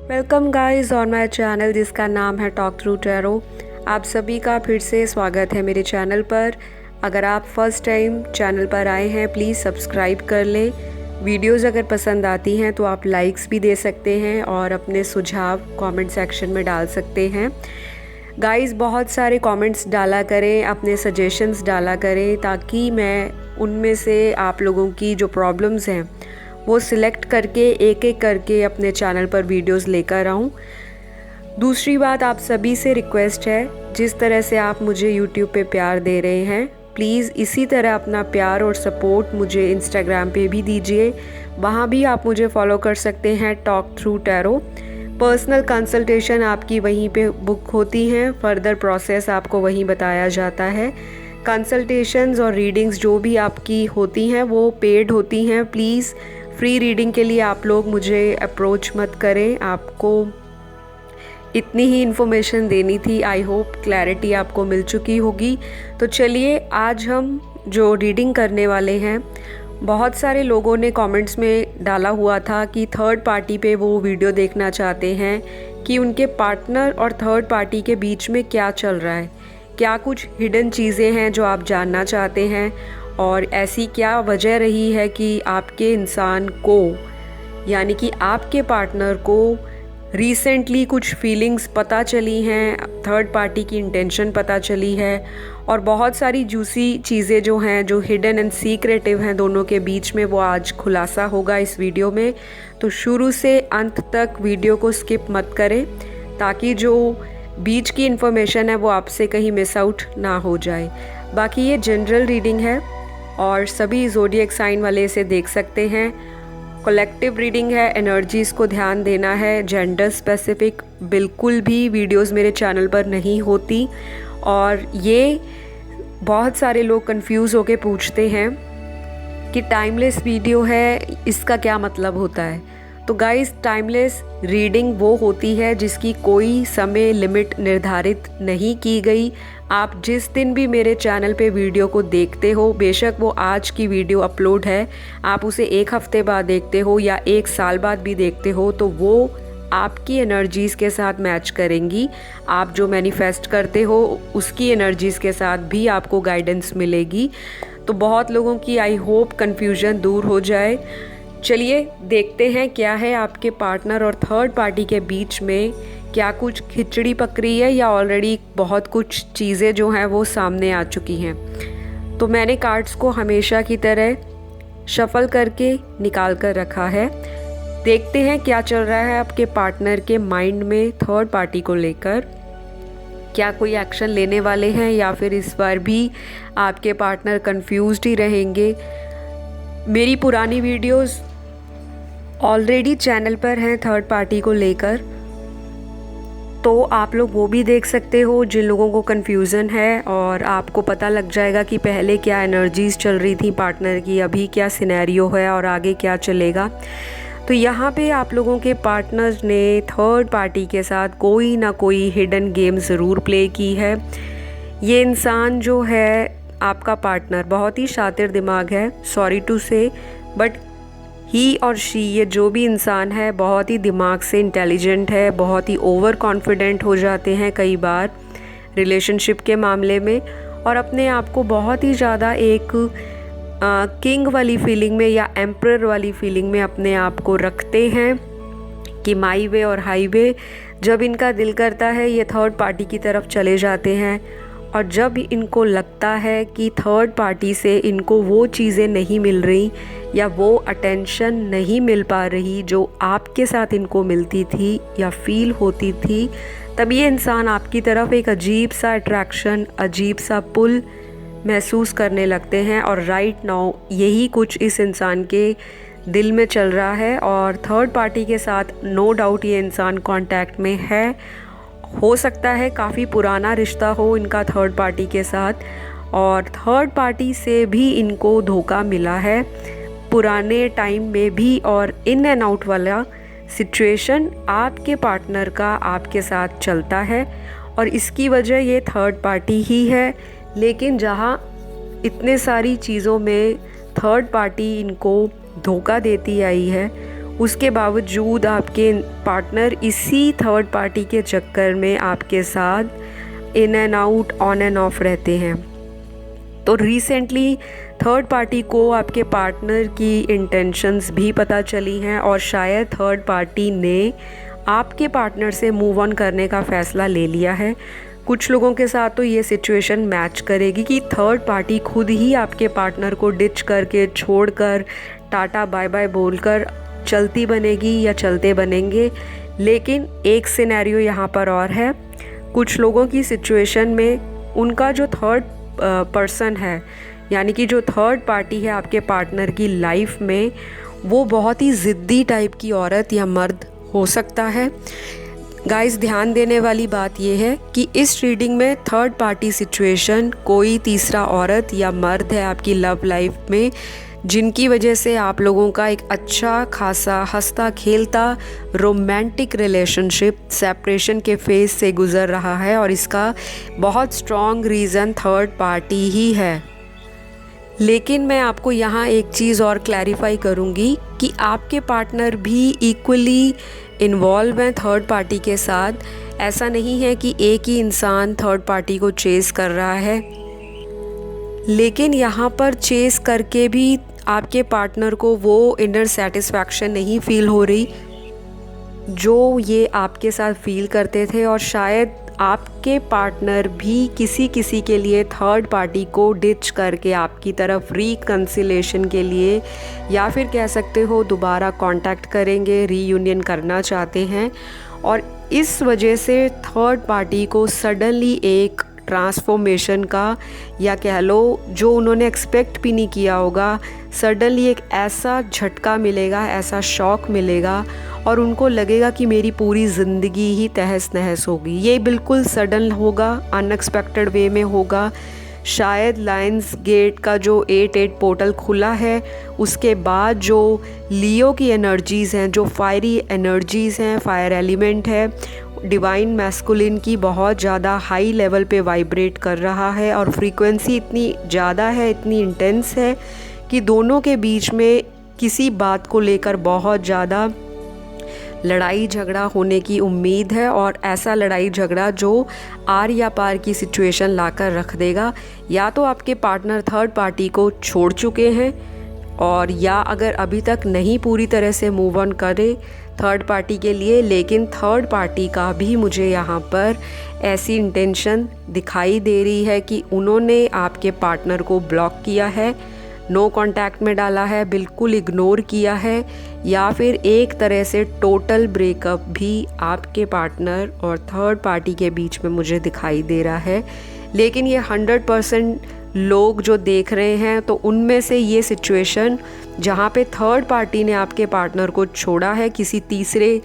Welcome guys on my channel जिसका नाम है टॉक थ्रू टैरो। आप सभी का फिर से स्वागत है मेरे चैनल पर। अगर आप फर्स्ट टाइम चैनल पर आए हैं प्लीज़ सब्सक्राइब कर लें। वीडियोस अगर पसंद आती हैं तो आप लाइक्स भी दे सकते हैं और अपने सुझाव कमेंट सेक्शन में डाल सकते हैं। गाइस बहुत सारे कमेंट्स डाला करें, अपने सजेशंस डाला करें ताकि मैं उनमें से आप लोगों की जो प्रॉब्लम्स हैं वो सिलेक्ट करके एक एक करके अपने चैनल पर वीडियोस लेकर आऊँ। दूसरी बात, आप सभी से रिक्वेस्ट है, जिस तरह से आप मुझे यूट्यूब पे प्यार दे रहे हैं प्लीज़ इसी तरह अपना प्यार और सपोर्ट मुझे इंस्टाग्राम पे भी दीजिए। वहाँ भी आप मुझे फॉलो कर सकते हैं talk through tarot. Personal consultation आपकी वहीं पे बुक होती हैं, फर्दर प्रोसेस आपको वहीं बताया जाता है। कंसल्टेशंस और रीडिंग्स जो भी आपकी होती हैं वो पेड होती हैं। प्लीज़ फ्री रीडिंग के लिए आप लोग मुझे अप्रोच मत करें। आपको इतनी ही इन्फॉर्मेशन देनी थी। आई होप क्लैरिटी आपको मिल चुकी होगी। तो चलिए आज हम जो रीडिंग करने वाले हैं, बहुत सारे लोगों ने कमेंट्स में डाला हुआ था कि थर्ड पार्टी पे वो वीडियो देखना चाहते हैं कि उनके पार्टनर और थर्ड पार्टी के बीच में क्या चल रहा है, क्या कुछ हिडन चीज़ें हैं जो आप जानना चाहते हैं और ऐसी क्या वजह रही है कि आपके इंसान को यानी कि आपके पार्टनर को रिसेंटली कुछ फीलिंग्स पता चली हैं, थर्ड पार्टी की इंटेंशन पता चली है और बहुत सारी जूसी चीज़ें जो हैं, जो हिडन एंड सीक्रेटिव हैं दोनों के बीच में, वो आज खुलासा होगा इस वीडियो में। तो शुरू से अंत तक वीडियो को स्किप मत करें ताकि जो बीच की इन्फॉर्मेशन है वो आपसे कहीं मिस आउट ना हो जाए। बाकी ये जनरल रीडिंग है और सभी ज़ोडिएक साइन वाले इसे देख सकते हैं। कलेक्टिव रीडिंग है, एनर्जीज़ को ध्यान देना है। जेंडर स्पेसिफिक बिल्कुल भी वीडियोस मेरे चैनल पर नहीं होती और ये बहुत सारे लोग कंफ्यूज होके पूछते हैं कि टाइमलेस वीडियो है, इसका क्या मतलब होता है। तो गाइस, टाइमलेस रीडिंग वो होती है जिसकी कोई समय लिमिट निर्धारित नहीं की गई। आप जिस दिन भी मेरे चैनल पे वीडियो को देखते हो, बेशक वो आज की वीडियो अपलोड है, आप उसे एक हफ्ते बाद देखते हो या एक साल बाद भी देखते हो, तो वो आपकी एनर्जीज़ के साथ मैच करेंगी। आप जो मैनिफेस्ट करते हो उसकी एनर्जीज़ के साथ भी आपको गाइडेंस मिलेगी। तो बहुत लोगों की आई होप कन्फ्यूजन दूर हो जाए। चलिए देखते हैं क्या है आपके पार्टनर और थर्ड पार्टी के बीच में, क्या कुछ खिचड़ी पक रही है या ऑलरेडी बहुत कुछ चीज़ें जो हैं वो सामने आ चुकी हैं। तो मैंने कार्ड्स को हमेशा की तरह शफल करके निकाल कर रखा है। देखते हैं क्या चल रहा है आपके पार्टनर के माइंड में थर्ड पार्टी को लेकर। क्या कोई एक्शन लेने वाले हैं या फिर इस बार भी आपके पार्टनर कंफ्यूज्ड ही रहेंगे। मेरी पुरानी वीडियोस ऑलरेडी चैनल पर हैं थर्ड पार्टी को लेकर, तो आप लोग वो भी देख सकते हो जिन लोगों को कन्फ्यूज़न है, और आपको पता लग जाएगा कि पहले क्या एनर्जीज़ चल रही थी पार्टनर की, अभी क्या सिनेरियो है और आगे क्या चलेगा। तो यहाँ पे आप लोगों के पार्टनर्स ने थर्ड पार्टी के साथ कोई ना कोई हिडन गेम ज़रूर प्ले की है। ये इंसान जो है आपका पार्टनर बहुत ही शातिर दिमाग है, सॉरी टू से, बट ही और शी, ये जो भी इंसान है बहुत ही दिमाग से इंटेलिजेंट है, बहुत ही ओवर कॉन्फिडेंट हो जाते हैं कई बार रिलेशनशिप के मामले में, और अपने आप को बहुत ही ज़्यादा एक किंग वाली फीलिंग में या एम्परर वाली फीलिंग में अपने आप को रखते हैं कि माई वे और हाई वे। जब इनका दिल करता है ये थर्ड पार्टी की तरफ चले जाते हैं, और जब इनको लगता है कि थर्ड पार्टी से इनको वो चीज़ें नहीं मिल रही या वो अटेंशन नहीं मिल पा रही जो आपके साथ इनको मिलती थी या फील होती थी, तब ये इंसान आपकी तरफ एक अजीब सा अट्रैक्शन, अजीब सा पुल महसूस करने लगते हैं। और राइट नाउ यही कुछ इस इंसान के दिल में चल रहा है और थर्ड पार्टी के साथ नो डाउट ये इंसान कांटेक्ट में है। हो सकता है काफ़ी पुराना रिश्ता हो इनका थर्ड पार्टी के साथ, और थर्ड पार्टी से भी इनको धोखा मिला है पुराने टाइम में भी, और इन एंड आउट वाला सिचुएशन आपके पार्टनर का आपके साथ चलता है और इसकी वजह ये थर्ड पार्टी ही है। लेकिन जहाँ इतने सारी चीज़ों में थर्ड पार्टी इनको धोखा देती आई है, उसके बावजूद आपके पार्टनर इसी थर्ड पार्टी के चक्कर में आपके साथ in and out, on end of रहते हैं। तो रिसेंटली थर्ड पार्टी को आपके पार्टनर की इंटेंशंस भी पता चली हैं और शायद थर्ड पार्टी ने आपके पार्टनर से मूव ऑन करने का फ़ैसला ले लिया है। कुछ लोगों के साथ तो ये सिचुएशन मैच करेगी कि थर्ड पार्टी खुद ही आपके पार्टनर को डिच करके, छोड़कर, टाटा बाय बाय बोलकर चलती बनेगी या चलते बनेंगे। लेकिन एक सिनेरियो यहाँ पर और है, कुछ लोगों की सिचुएशन में उनका जो थर्ड पर्सन है, यानी कि जो थर्ड पार्टी है आपके पार्टनर की लाइफ में, वो बहुत ही ज़िद्दी टाइप की औरत या मर्द हो सकता है। गाइस, ध्यान देने वाली बात यह है कि इस रीडिंग में थर्ड पार्टी सिचुएशन कोई तीसरा औरत या मर्द है आपकी लव लाइफ में, जिनकी वजह से आप लोगों का एक अच्छा खासा हंसता खेलता रोमांटिक रिलेशनशिप सेपरेशन के फेज से गुज़र रहा है और इसका बहुत स्ट्रॉन्ग रीज़न थर्ड पार्टी ही है। लेकिन मैं आपको यहाँ एक चीज़ और क्लैरिफाई करूँगी कि आपके पार्टनर भी इक्वली इन्वॉल्व हैं थर्ड पार्टी के साथ। ऐसा नहीं है कि एक ही इंसान थर्ड पार्टी को चेस कर रहा है, लेकिन यहाँ पर चेस करके भी आपके पार्टनर को वो इनर सेटिस्फैक्शन नहीं फील हो रही जो ये आपके साथ फील करते थे। और शायद आपके पार्टनर भी किसी के लिए थर्ड पार्टी को डिच करके आपकी तरफ रिकंसिलेशन के लिए, या फिर कह सकते हो दोबारा कांटेक्ट करेंगे, रीयूनियन करना चाहते हैं। और इस वजह से थर्ड पार्टी को सडनली एक ट्रांसफॉर्मेशन का, या कह लो जो उन्होंने एक्सपेक्ट भी नहीं किया होगा, सडनली एक ऐसा झटका मिलेगा, ऐसा शॉक मिलेगा और उनको लगेगा कि मेरी पूरी ज़िंदगी ही तहस नहस होगी। ये बिल्कुल सडन होगा, अनएक्सपेक्टेड वे में होगा। शायद लायंस गेट का जो 8-8 पोर्टल खुला है, उसके बाद जो लियो की एनर्जीज़ हैं, जो फायरी एनर्जीज़ हैं, फायर एलिमेंट है, डिवाइन मैस्कुलिन की बहुत ज़्यादा हाई लेवल पे वाइब्रेट कर रहा है और फ्रीक्वेंसी इतनी ज़्यादा है, इतनी इंटेंस है कि दोनों के बीच में किसी बात को लेकर बहुत ज़्यादा लड़ाई झगड़ा होने की उम्मीद है। और ऐसा लड़ाई झगड़ा जो आर या पार की सिचुएशन लाकर रख देगा। या तो आपके पार्टनर थर्ड पार्टी को छोड़ चुके हैं, और या अगर अभी तक नहीं पूरी तरह से मूव ऑन करे थर्ड पार्टी के लिए, लेकिन थर्ड पार्टी का भी मुझे यहाँ पर ऐसी इंटेंशन दिखाई दे रही है कि उन्होंने आपके पार्टनर को ब्लॉक किया है, नो कांटेक्ट में डाला है, बिल्कुल इग्नोर किया है, या फिर एक तरह से टोटल ब्रेकअप भी आपके पार्टनर और थर्ड पार्टी के बीच में मुझे दिखाई दे रहा है। लेकिन ये 100% लोग जो देख रहे हैं, तो उनमें से ये सिचुएशन जहाँ पे थर्ड पार्टी ने आपके पार्टनर को छोड़ा है किसी तीसरे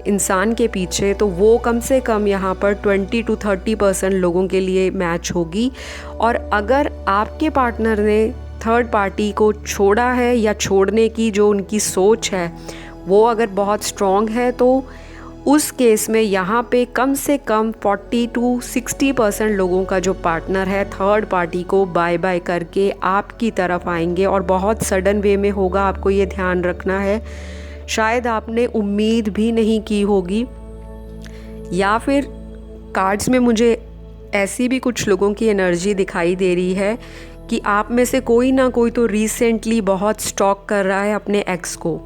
इंसान के पीछे, तो वो कम से कम यहाँ पर 20-30% लोगों के लिए मैच होगी। और अगर आपके पार्टनर ने थर्ड पार्टी को छोड़ा है, या छोड़ने की जो उनकी सोच है वो अगर बहुत स्ट्रॉन्ग है, तो उस केस में यहाँ पे कम से कम 40-60% लोगों का जो पार्टनर है थर्ड पार्टी को बाय बाय करके आपकी तरफ आएंगे, और बहुत सडन वे में होगा। आपको ये ध्यान रखना है, शायद आपने उम्मीद भी नहीं की होगी, या फिर कार्ड्स में मुझे ऐसी भी कुछ लोगों की एनर्जी दिखाई दे रही है कि आप में से कोई ना कोई तो रिसेंटली बहुत स्टॉक कर रहा है अपने एक्स को।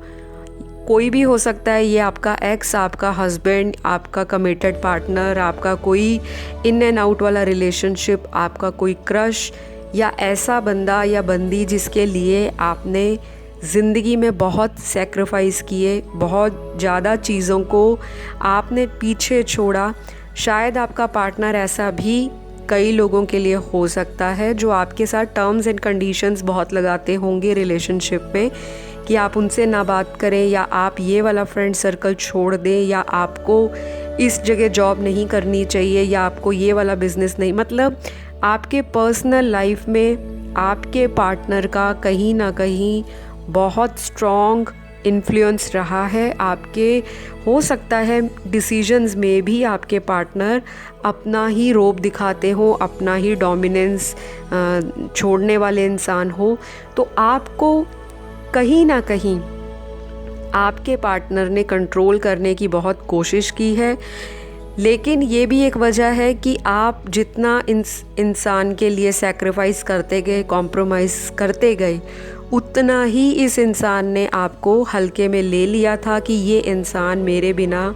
कोई भी हो सकता है, ये आपका एक्स, आपका हस्बैंड, आपका कमिटेड पार्टनर, आपका कोई इन एंड आउट वाला रिलेशनशिप, आपका कोई क्रश, या ऐसा बंदा या बंदी जिसके लिए आपने ज़िंदगी में बहुत सेक्रीफाइस किए, बहुत ज़्यादा चीज़ों को आपने पीछे छोड़ा। शायद आपका पार्टनर ऐसा भी कई लोगों के लिए हो सकता है जो आपके साथ टर्म्स एंड कंडीशंस बहुत लगाते होंगे रिलेशनशिप में, कि आप उनसे ना बात करें, या आप ये वाला फ्रेंड सर्कल छोड़ दें, या आपको इस जगह जॉब नहीं करनी चाहिए, या आपको ये वाला बिज़नेस नहीं, मतलब आपके पर्सनल लाइफ में आपके पार्टनर का कहीं ना कहीं बहुत स्ट्रॉन्ग इन्फ्लुएंस रहा है आपके। हो सकता है डिसीजंस में भी आपके पार्टनर अपना ही रोब दिखाते हो, अपना ही डोमिनेंस छोड़ने वाले इंसान हो। तो आपको कहीं ना कहीं आपके पार्टनर ने कंट्रोल करने की बहुत कोशिश की है, लेकिन ये भी एक वजह है कि आप जितना इंसान के लिए सैक्रिफाइस करते गए, कॉम्प्रोमाइज़ करते गए, उतना ही इस इंसान ने आपको हल्के में ले लिया था कि ये इंसान मेरे बिना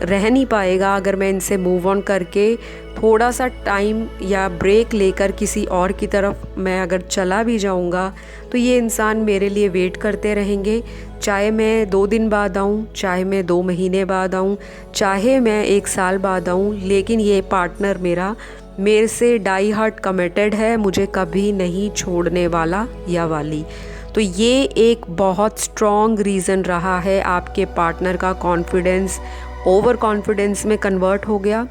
रह नहीं पाएगा। अगर मैं इनसे मूव ऑन करके थोड़ा सा टाइम या ब्रेक लेकर किसी और की तरफ मैं अगर चला भी जाऊंगा तो ये इंसान मेरे लिए वेट करते रहेंगे, चाहे मैं 2 दिन बाद आऊँ, चाहे मैं 2 महीने बाद आऊँ, चाहे मैं 1 साल बाद आऊँ, लेकिन ये पार्टनर मेरे से डाई हार्ट कमिटेड है, मुझे कभी नहीं छोड़ने वाला या वाली। तो ये एक बहुत स्ट्रॉन्ग रीज़न रहा है आपके पार्टनर का कॉन्फिडेंस ओवर कॉन्फिडेंस में कन्वर्ट हो गया।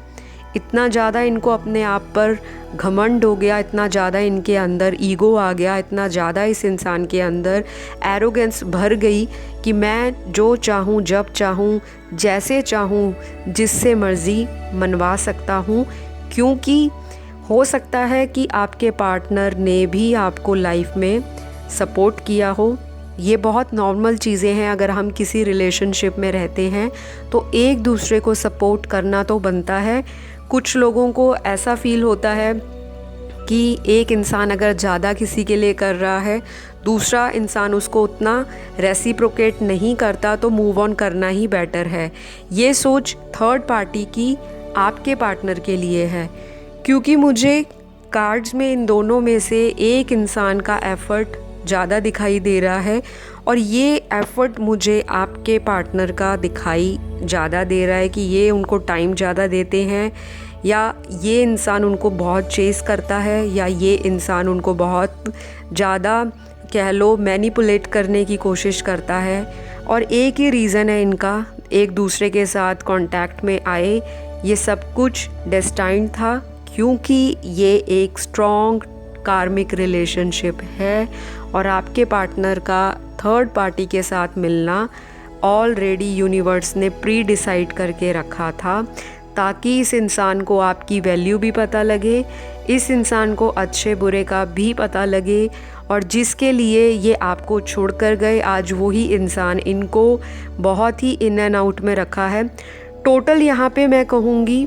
इतना ज़्यादा इनको अपने आप पर घमंड हो गया, इतना ज़्यादा इनके अंदर ईगो आ गया, इतना ज़्यादा इस इंसान के अंदर एरोगेंस भर गई कि मैं जो चाहूँ, जब चाहूँ, जैसे चाहूँ, जिससे मर्ज़ी मनवा सकता हूँ। क्योंकि हो सकता है कि आपके पार्टनर ने भी आपको लाइफ में सपोर्ट किया हो। ये बहुत नॉर्मल चीज़ें हैं। अगर हम किसी रिलेशनशिप में रहते हैं तो एक दूसरे को सपोर्ट करना तो बनता है। कुछ लोगों को ऐसा फील होता है कि एक इंसान अगर ज़्यादा किसी के लिए कर रहा है, दूसरा इंसान उसको उतना रेसिप्रोकेट नहीं करता, तो मूव ऑन करना ही बेटर है। ये सोच थर्ड पार्टी की आपके पार्टनर के लिए है, क्योंकि मुझे कार्ड्स में इन दोनों में से एक इंसान का एफ़र्ट ज़्यादा दिखाई दे रहा है, और ये एफ़र्ट मुझे आपके पार्टनर का दिखाई ज़्यादा दे रहा है कि ये उनको टाइम ज़्यादा देते हैं, या ये इंसान उनको बहुत चेस करता है, या ये इंसान उनको बहुत ज़्यादा कह लो मैनिपुलेट करने की कोशिश करता है। और एक ही रीज़न है इनका, एक दूसरे के साथ कांटेक्ट में आए। ये सब कुछ डेस्टाइन्ड था, क्योंकि ये एक स्ट्रॉन्ग कार्मिक रिलेशनशिप है, और आपके पार्टनर का थर्ड पार्टी के साथ मिलना ऑलरेडी यूनिवर्स ने प्री डिसाइड करके रखा था, ताकि इस इंसान को आपकी वैल्यू भी पता लगे, इस इंसान को अच्छे बुरे का भी पता लगे, और जिसके लिए ये आपको छोड़कर गए, आज वही इंसान इनको बहुत ही इन एंड आउट में रखा है। टोटल यहाँ पे मैं कहूँगी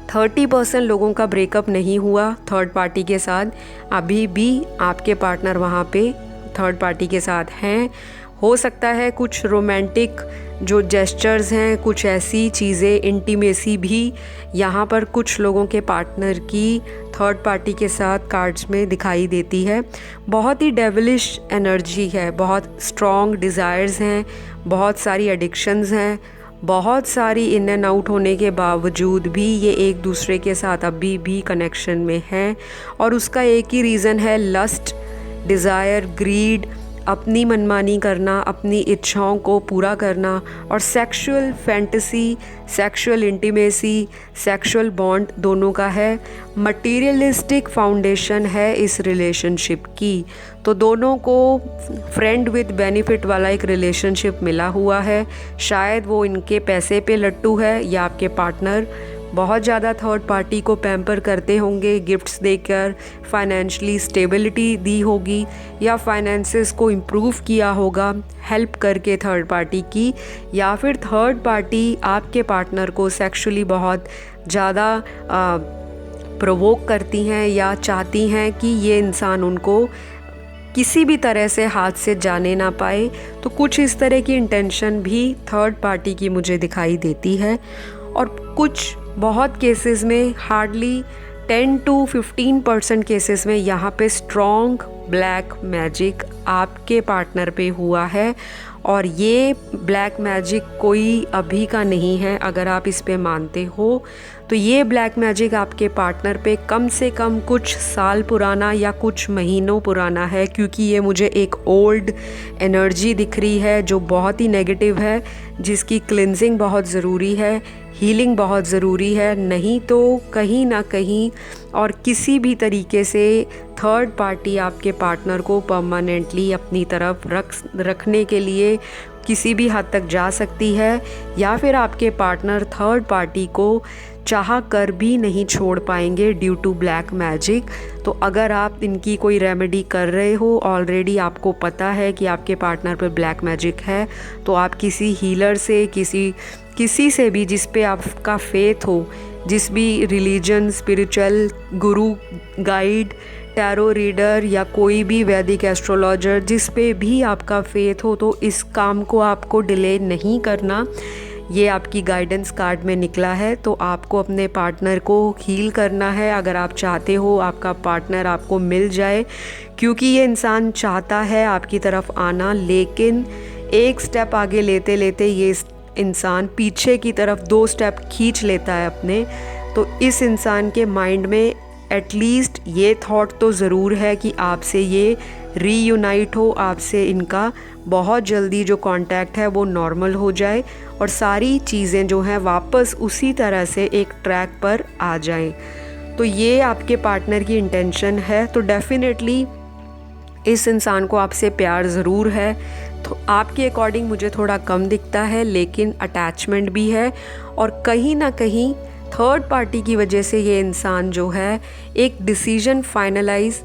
30% लोगों का ब्रेकअप नहीं हुआ थर्ड पार्टी के साथ। अभी भी आपके पार्टनर वहाँ पे थर्ड पार्टी के साथ हैं। हो सकता है कुछ रोमांटिक जो जेस्चर्स हैं, कुछ ऐसी चीज़ें, इंटीमेसी भी यहाँ पर कुछ लोगों के पार्टनर की थर्ड पार्टी के साथ कार्ड्स में दिखाई देती है। बहुत ही डेविलिश एनर्जी है, बहुत स्ट्रॉन्ग डिज़ायर्स हैं, बहुत सारी एडिक्शंस हैं, बहुत सारी इन एंड आउट होने के बावजूद भी ये एक दूसरे के साथ अभी भी कनेक्शन में हैं। और उसका एक ही रीज़न है, लस्ट, डिज़ायर, ग्रीड, अपनी मनमानी करना, अपनी इच्छाओं को पूरा करना, और sexual fantasy, sexual intimacy, sexual bond दोनों का है। मटीरियलिस्टिक फाउंडेशन है इस रिलेशनशिप की। तो दोनों को फ्रेंड विद बेनिफिट वाला एक रिलेशनशिप मिला हुआ है। शायद वो इनके पैसे पे लट्टू है, या आपके पार्टनर बहुत ज़्यादा थर्ड पार्टी को पैम्पर करते होंगे, गिफ्ट्स देकर फाइनेंशियली स्टेबिलिटी दी होगी, या फाइनेंसेस को इम्प्रूव किया होगा हेल्प करके थर्ड पार्टी की, या फिर थर्ड पार्टी आपके पार्टनर को सेक्सुअली बहुत ज़्यादा प्रोवोक करती हैं, या चाहती हैं कि ये इंसान उनको किसी भी तरह से हाथ से जाने ना पाए। तो कुछ इस तरह की इंटेंशन भी थर्ड पार्टी की मुझे दिखाई देती है। और कुछ बहुत केसेस में हार्डली 10 to 15% केसेस में यहाँ पे स्ट्रॉन्ग ब्लैक मैजिक आपके पार्टनर पे हुआ है। और ये ब्लैक मैजिक कोई अभी का नहीं है। अगर आप इस पे मानते हो तो ये ब्लैक मैजिक आपके पार्टनर पे कम से कम कुछ साल पुराना या कुछ महीनों पुराना है, क्योंकि ये मुझे एक ओल्ड एनर्जी दिख रही है जो बहुत ही नेगेटिव है, जिसकी क्लिनजिंग बहुत ज़रूरी है, हीलिंग बहुत ज़रूरी है। नहीं तो कहीं ना कहीं और किसी भी तरीके से थर्ड पार्टी आपके पार्टनर को परमानेंटली अपनी तरफ रखने के लिए किसी भी हद तक जा सकती है, या फिर आपके पार्टनर थर्ड पार्टी को चाह कर भी नहीं छोड़ पाएंगे ड्यू टू ब्लैक मैजिक। तो अगर आप इनकी कोई रेमेडी कर रहे हो, ऑलरेडी आपको पता है कि आपके पार्टनर पर ब्लैक मैजिक है, तो आप किसी हीलर से, किसी से भी जिस पे आपका फेथ हो, जिस भी रिलीजन, स्पिरिचुअल गुरु, गाइड, टैरो रीडर या कोई भी वैदिक एस्ट्रोलॉजर, जिस पे भी आपका फेथ हो, तो इस काम को आपको डिले नहीं करना। ये आपकी गाइडेंस कार्ड में निकला है। तो आपको अपने पार्टनर को हील करना है अगर आप चाहते हो आपका पार्टनर आपको मिल जाए, क्योंकि ये इंसान चाहता है आपकी तरफ आना, लेकिन एक स्टेप आगे लेते लेते ये इंसान पीछे की तरफ 2 स्टेप खींच लेता है अपने। तो इस इंसान के माइंड में एटलीस्ट ये थॉट तो ज़रूर है कि आपसे ये रीयूनाइट हो, आपसे इनका बहुत जल्दी जो कांटेक्ट है वो नॉर्मल हो जाए और सारी चीज़ें जो हैं वापस उसी तरह से एक ट्रैक पर आ जाएं। तो ये आपके पार्टनर की इंटेंशन है। तो डेफिनेटली इस इंसान को आपसे प्यार ज़रूर है। तो आपके अकॉर्डिंग मुझे थोड़ा कम दिखता है, लेकिन अटैचमेंट भी है, और कहीं ना कहीं थर्ड पार्टी की वजह से ये इंसान जो है एक डिसीजन फाइनलाइज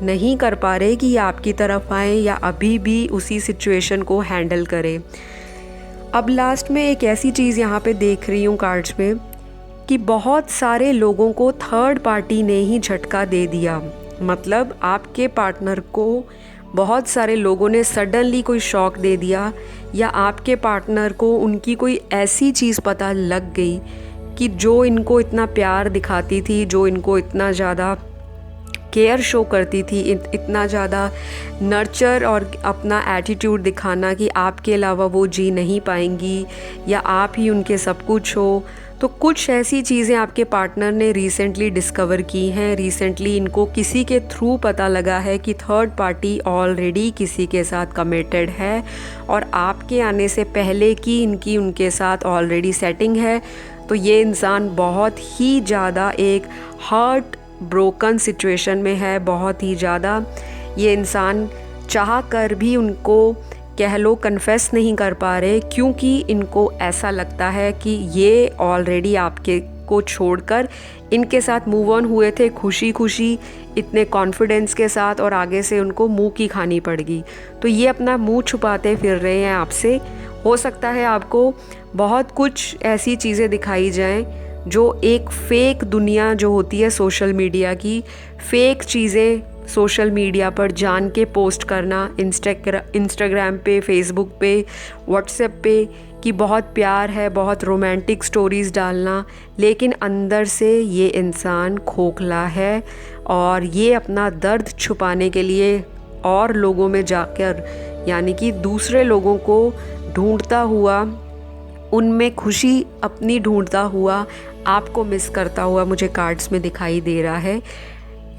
नहीं कर पा रहे कि ये आपकी तरफ आए या अभी भी उसी सिचुएशन को हैंडल करे। अब लास्ट में एक ऐसी चीज़ यहाँ पे देख रही हूँ कार्ड्स में कि बहुत सारे लोगों को थर्ड पार्टी ने ही झटका दे दिया। मतलब आपके पार्टनर को बहुत सारे लोगों ने सडनली कोई शॉक दे दिया, या आपके पार्टनर को उनकी कोई ऐसी चीज़ पता लग गई कि जो इनको इतना प्यार दिखाती थी, जो इनको इतना ज़्यादा केयर शो करती थी, इतना ज़्यादा नर्चर और अपना एटीट्यूड दिखाना कि आपके अलावा वो जी नहीं पाएंगी या आप ही उनके सब कुछ हो। तो कुछ ऐसी चीज़ें आपके पार्टनर ने रिसेंटली डिस्कवर की हैं। रिसेंटली इनको किसी के थ्रू पता लगा है कि थर्ड पार्टी ऑलरेडी किसी के साथ कमिटेड है, और आपके आने से पहले की इनकी उनके साथ ऑलरेडी सेटिंग है। तो ये इंसान बहुत ही ज़्यादा एक हार्ट ब्रोकन सिचुएशन में है, बहुत ही ज़्यादा। ये इंसान चाह कर भी उनको कह लो कन्फेस नहीं कर पा रहे, क्योंकि इनको ऐसा लगता है कि ये ऑलरेडी आपके को छोड़कर इनके साथ मूव ऑन हुए थे खुशी खुशी, इतने कॉन्फिडेंस के साथ, और आगे से उनको मुंह की खानी पड़गी। तो ये अपना मुंह छुपाते फिर रहे हैं आपसे। हो सकता है आपको बहुत कुछ ऐसी चीज़ें दिखाई जाएं जो एक फ़ेक दुनिया जो होती है सोशल मीडिया की, फ़ेक चीज़ें सोशल मीडिया पर जान के पोस्ट करना, इंस्टाग्राम पे, फेसबुक पे, व्हाट्सएप पे कि बहुत प्यार है, बहुत रोमांटिक स्टोरीज़ डालना, लेकिन अंदर से ये इंसान खोखला है और ये अपना दर्द छुपाने के लिए और लोगों में जाकर, यानी कि दूसरे लोगों को ढूंढता हुआ, उनमें खुशी अपनी ढूंढता हुआ आपको मिस करता हुआ मुझे कार्ड्स में दिखाई दे रहा है।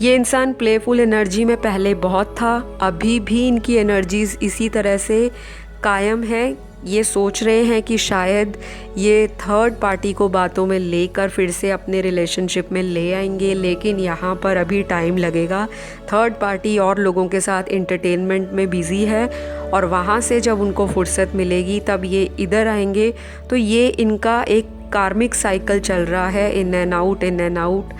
ये इंसान प्लेफुल एनर्जी में पहले बहुत था, अभी भी इनकी एनर्जीज़ इसी तरह से कायम है। ये सोच रहे हैं कि शायद ये थर्ड पार्टी को बातों में लेकर फिर से अपने रिलेशनशिप में ले आएंगे, लेकिन यहाँ पर अभी टाइम लगेगा। थर्ड पार्टी और लोगों के साथ एंटरटेनमेंट में बिज़ी है, और वहाँ से जब उनको फुर्सत मिलेगी तब ये इधर आएंगे। तो ये इनका एक कार्मिक साइकिल चल रहा है, in and out, in and out.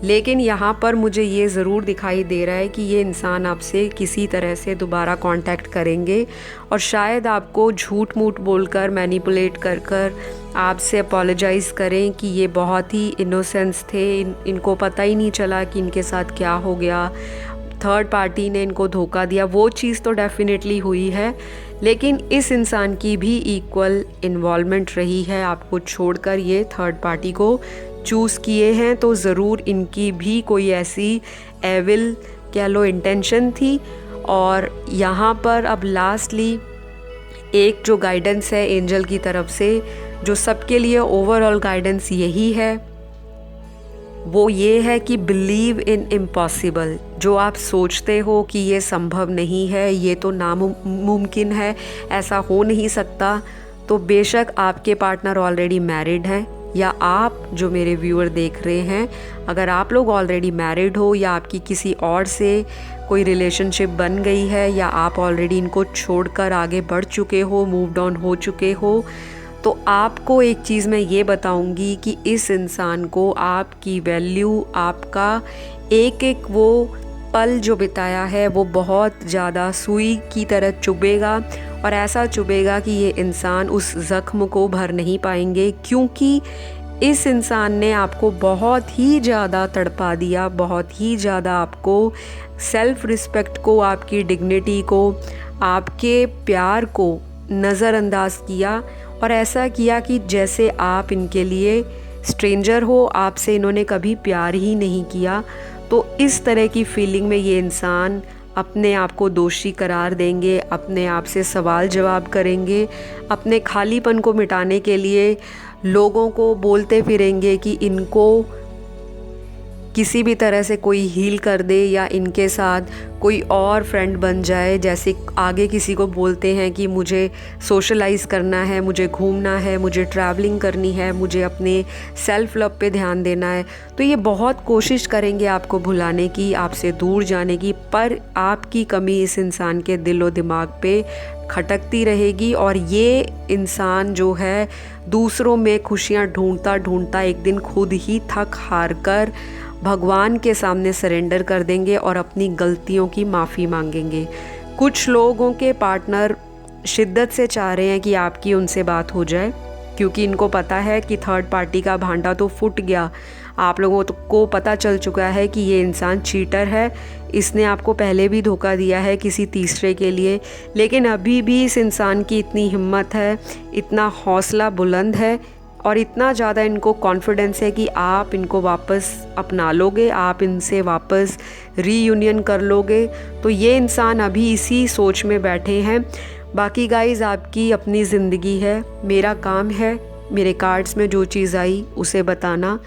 लेकिन यहाँ पर मुझे ये ज़रूर दिखाई दे रहा है कि ये इंसान आपसे किसी तरह से दोबारा कांटेक्ट करेंगे, और शायद आपको झूठ मूठ बोलकर, मैनिपुलेट कर कर आपसे अपोलोजाइज़ करें कि ये बहुत ही इनोसेंस थे, इनको पता ही नहीं चला कि इनके साथ क्या हो गया, थर्ड पार्टी ने इनको धोखा दिया। वो चीज़ तो डेफिनेटली हुई है, लेकिन इस इंसान की भी इक्वल इन्वॉल्वमेंट रही है। आपको छोड़कर ये थर्ड पार्टी को चूज़ किए हैं, तो ज़रूर इनकी भी कोई ऐसी एविल कह लो इंटेंशन थी। और यहाँ पर अब लास्टली एक जो गाइडेंस है एंजल की तरफ से, जो सबके लिए ओवरऑल गाइडेंस यही है, वो ये है कि बिलीव इन इम्पॉसिबल। जो आप सोचते हो कि ये संभव नहीं है, ये तो नामुमकिन है, ऐसा हो नहीं सकता, तो बेशक आपके पार्टनर ऑलरेडी मैरिड हैं, या आप जो मेरे व्यूअर देख रहे हैं, अगर आप लोग ऑलरेडी मैरिड हो या आपकी किसी और से कोई रिलेशनशिप बन गई है या आप ऑलरेडी इनको छोड़कर आगे बढ़ चुके हो, मूव्ड ऑन हो चुके हो, तो आपको एक चीज़ मैं ये बताऊंगी कि इस इंसान को आपकी वैल्यू, आपका एक एक वो पल जो बिताया है वो बहुत ज़्यादा सुई की तरह चुभेगा, और ऐसा चुभेगा कि ये इंसान उस ज़ख्म को भर नहीं पाएंगे, क्योंकि इस इंसान ने आपको बहुत ही ज़्यादा तड़पा दिया, बहुत ही ज़्यादा आपको सेल्फ़ रिस्पेक्ट को, आपकी डिग्निटी को, आपके प्यार को नज़रअंदाज किया, और ऐसा किया कि जैसे आप इनके लिए स्ट्रेंजर हो, आपसे इन्होंने कभी प्यार ही नहीं किया। तो इस तरह की फीलिंग में ये इंसान अपने आप को दोषी करार देंगे, अपने आप से सवाल जवाब करेंगे, अपने खालीपन को मिटाने के लिए लोगों को बोलते फिरेंगे कि इनको किसी भी तरह से कोई हील कर दे या इनके साथ कोई और फ्रेंड बन जाए। जैसे आगे किसी को बोलते हैं कि मुझे सोशलाइज़ करना है, मुझे घूमना है, मुझे ट्रैवलिंग करनी है, मुझे अपने सेल्फ़ लव पे ध्यान देना है, तो ये बहुत कोशिश करेंगे आपको भुलाने की, आपसे दूर जाने की, पर आपकी कमी इस इंसान के दिलो दिमाग पे खटकती रहेगी, और ये इंसान जो है दूसरों में खुशियाँ ढूंढता ढूंढता एक दिन खुद ही थक हार कर भगवान के सामने सरेंडर कर देंगे और अपनी गलतियों की माफ़ी मांगेंगे। कुछ लोगों के पार्टनर शिद्दत से चाह रहे हैं कि आपकी उनसे बात हो जाए, क्योंकि इनको पता है कि थर्ड पार्टी का भांडा तो फूट गया, आप लोगों को पता चल चुका है कि ये इंसान चीटर है, इसने आपको पहले भी धोखा दिया है किसी तीसरे के लिए, लेकिन अभी भी इस इंसान की इतनी हिम्मत है, इतना हौसला बुलंद है और इतना ज़्यादा इनको कॉन्फिडेंस है कि आप इनको वापस अपना लोगे, आप इनसे वापस रीयूनियन कर लोगे। तो ये इंसान अभी इसी सोच में बैठे हैं। बाकी गाइज़, आपकी अपनी ज़िंदगी है, मेरा काम है मेरे कार्ड्स में जो चीज़ आई उसे बताना,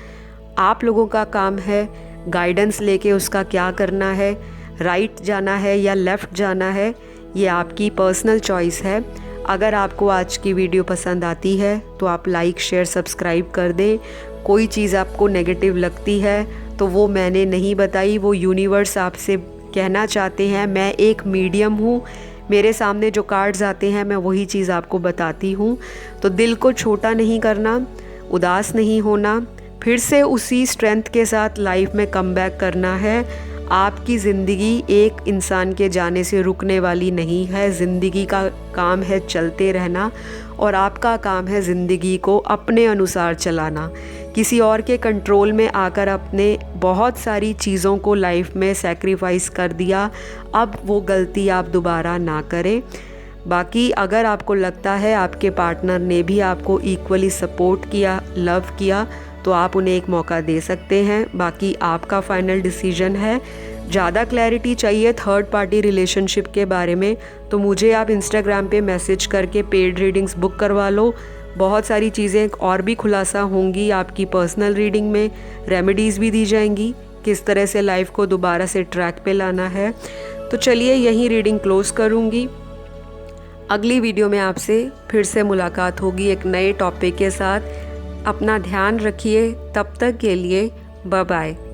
आप लोगों का काम है गाइडेंस लेके उसका क्या करना है, राइट जाना है या लेफ़्ट जाना है, ये आपकी पर्सनल चॉइस है। अगर आपको आज की वीडियो पसंद आती है तो आप लाइक, शेयर, सब्सक्राइब कर दें। कोई चीज़ आपको नेगेटिव लगती है तो वो मैंने नहीं बताई, वो यूनिवर्स आपसे कहना चाहते हैं। मैं एक मीडियम हूँ, मेरे सामने जो कार्ड्स आते हैं मैं वही चीज़ आपको बताती हूँ। तो दिल को छोटा नहीं करना, उदास नहीं होना, फिर से उसी स्ट्रेंथ के साथ लाइफ में कमबैक करना है। आपकी ज़िंदगी एक इंसान के जाने से रुकने वाली नहीं है। ज़िंदगी का काम है चलते रहना, और आपका काम है ज़िंदगी को अपने अनुसार चलाना। किसी और के कंट्रोल में आकर अपने बहुत सारी चीज़ों को लाइफ में सैक्रिफाइस कर दिया, अब वो गलती आप दोबारा ना करें। बाकी अगर आपको लगता है आपके पार्टनर ने भी आपको इक्वली सपोर्ट किया, लव किया, तो आप उन्हें एक मौका दे सकते हैं। बाकी आपका फाइनल डिसीजन है। ज़्यादा क्लैरिटी चाहिए थर्ड पार्टी रिलेशनशिप के बारे में तो मुझे आप इंस्टाग्राम पे मैसेज करके पेड रीडिंग्स बुक करवा लो। बहुत सारी चीज़ें और भी खुलासा होंगी आपकी पर्सनल रीडिंग में, रेमेडीज़ भी दी जाएंगी किस तरह से लाइफ को दोबारा से ट्रैक पे लाना है। तो चलिए यहीं रीडिंग क्लोज़ करूँगी। अगली वीडियो में आपसे फिर से मुलाकात होगी एक नए टॉपिक के साथ। अपना ध्यान रखिए, तब तक के लिए बाय बाय।